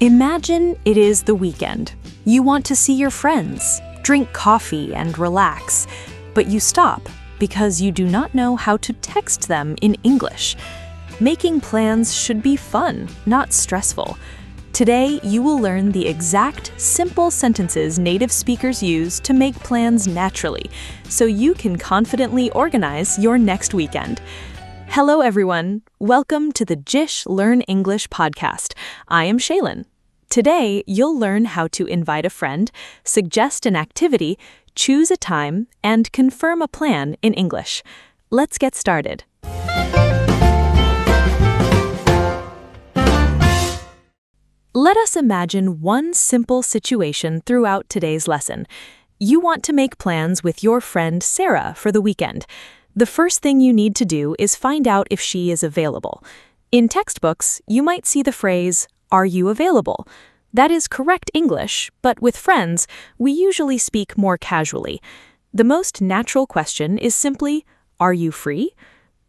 Imagine it is the weekend. You want to see your friends, drink coffee, and relax, but you stop because you do not know how to text them in English. Making plans should be fun, not stressful. Today, you will learn the exact, simple sentences native speakers use to make plans naturally, so you can confidently organize your next weekend. Hello, everyone. Welcome to the JISH Learn English Podcast. I am Shaylin. Today, you'll learn how to invite a friend, suggest an activity, choose a time, and confirm a plan in English. Let's get started. Let us imagine one simple situation throughout today's lesson. You want to make plans with your friend Sarah for the weekend. The first thing you need to do is find out if she is available. In textbooks, you might see the phrase, "Are you available?" That is correct English, but with friends, we usually speak more casually. The most natural question is simply, "Are you free?"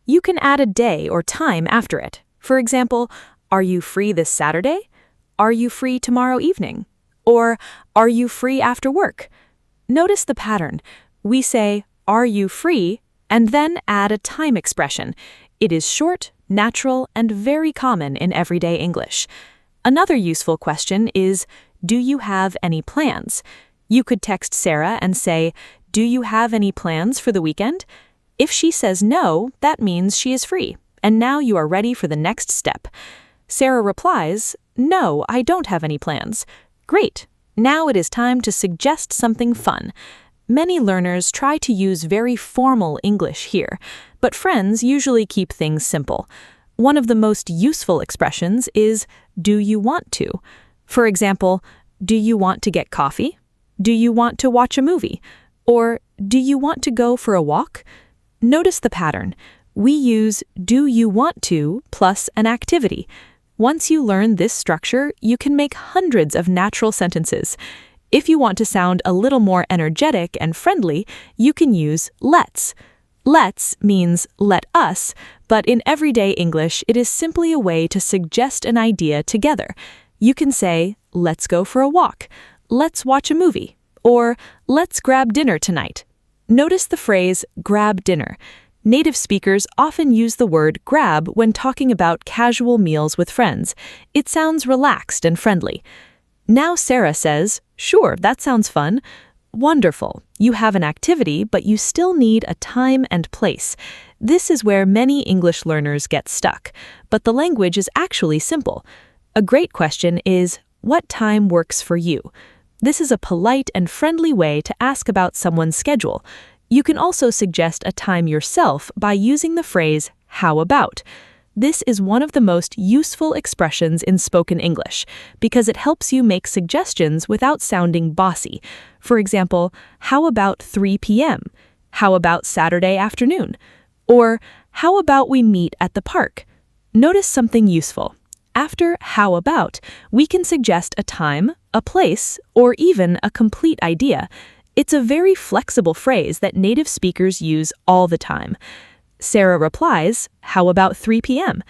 You can add a day or time after it. For example, "Are you free this Saturday?" "Are you free tomorrow evening?" Or, "Are you free after work?" Notice the pattern. We say, "Are you free?" and then add a time expression. It is short, natural, and very common in everyday English. Another useful question is, "Do you have any plans?" You could text Sarah and say, "Do you have any plans for the weekend?" If she says no, that means she is free, and now you are ready for the next step. Sarah replies, "No, I don't have any plans." Great! Now it is time to suggest something fun. Many learners try to use very formal English here, but friends usually keep things simple. One of the most useful expressions is, "Do you want to?" For example, "Do you want to get coffee?" "Do you want to watch a movie?" Or, "Do you want to go for a walk?" Notice the pattern. We use "do you want to" plus an activity. Once you learn this structure, you can make hundreds of natural sentences. If you want to sound a little more energetic and friendly, you can use let's. Let's means let us, but in everyday English, it is simply a way to suggest an idea together. You can say, "Let's go for a walk," "Let's watch a movie," or "Let's grab dinner tonight." Notice the phrase grab dinner. Native speakers often use the word grab when talking about casual meals with friends. It sounds relaxed and friendly. Now Sarah says, "Sure, that sounds fun." Wonderful. You have an activity, but you still need a time and place. This is where many English learners get stuck, but the language is actually simple. A great question is, what time works for you? This is a polite and friendly way to ask about someone's schedule. You can also suggest a time yourself by using the phrase, "How about?" This is one of the most useful expressions in spoken English because it helps you make suggestions without sounding bossy. For example, "How about 3 p.m.? How about Saturday afternoon?" Or, "How about we meet at the park?" Notice something useful. After "how about," we can suggest a time, a place, or even a complete idea. It's a very flexible phrase that native speakers use all the time. Sarah replies, "How about 3 p.m.?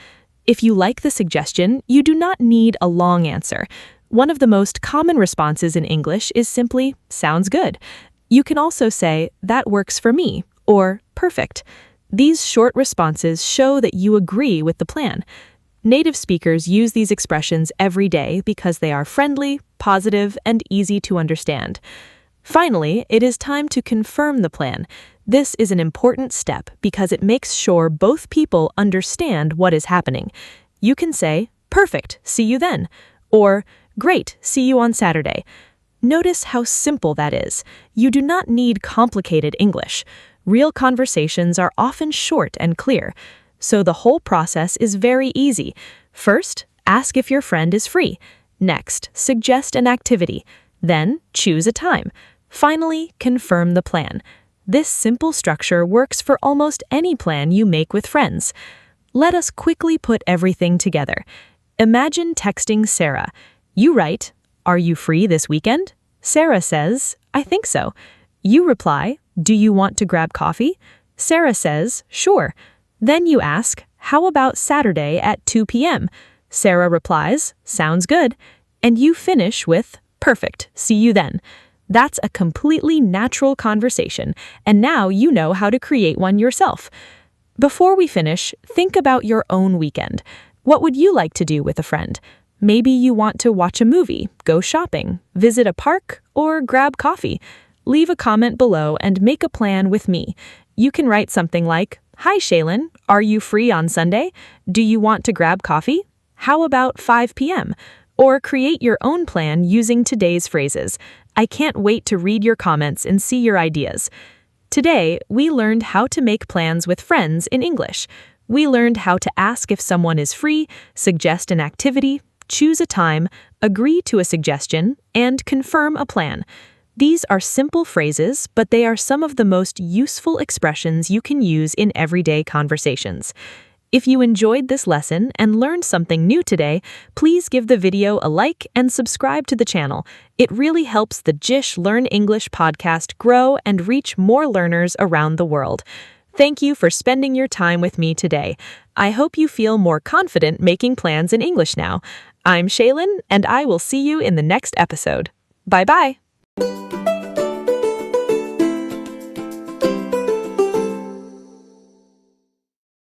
If you like the suggestion, you do not need a long answer. One of the most common responses in English is simply, "Sounds good." You can also say, "That works for me," or "Perfect." These short responses show that you agree with the plan. Native speakers use these expressions every day because they are friendly, positive, and easy to understand. Finally, it is time to confirm the plan. This is an important step because it makes sure both people understand what is happening. You can say, "Perfect, see you then," or "Great, see you on Saturday." Notice how simple that is. You do not need complicated English. Real conversations are often short and clear, so the whole process is very easy. First, ask if your friend is free. Next, suggest an activity. Then, choose a time. Finally, confirm the plan. This simple structure works for almost any plan you make with friends. Let us quickly put everything together. Imagine texting Sarah. You write, "Are you free this weekend?" Sarah says, "I think so." You reply, "Do you want to grab coffee?" Sarah says, "Sure." Then you ask, "How about Saturday at 2 p.m.?" Sarah replies, "Sounds good." And you finish with, "Perfect, see you then." That's a completely natural conversation, and now you know how to create one yourself. Before we finish, think about your own weekend. What would you like to do with a friend? Maybe you want to watch a movie, go shopping, visit a park, or grab coffee. Leave a comment below and make a plan with me. You can write something like, "Hi Shaylin, are you free on Sunday? Do you want to grab coffee? How about 5 p.m.?" Or create your own plan using today's phrases. I can't wait to read your comments and see your ideas. Today, we learned how to make plans with friends in English. We learned how to ask if someone is free, suggest an activity, choose a time, agree to a suggestion, and confirm a plan. These are simple phrases, but they are some of the most useful expressions you can use in everyday conversations. If you enjoyed this lesson and learned something new today, please give the video a like and subscribe to the channel. It really helps the JISH Learn English podcast grow and reach more learners around the world. Thank you for spending your time with me today. I hope you feel more confident making plans in English now. I'm Shaylin, and I will see you in the next episode. Bye-bye.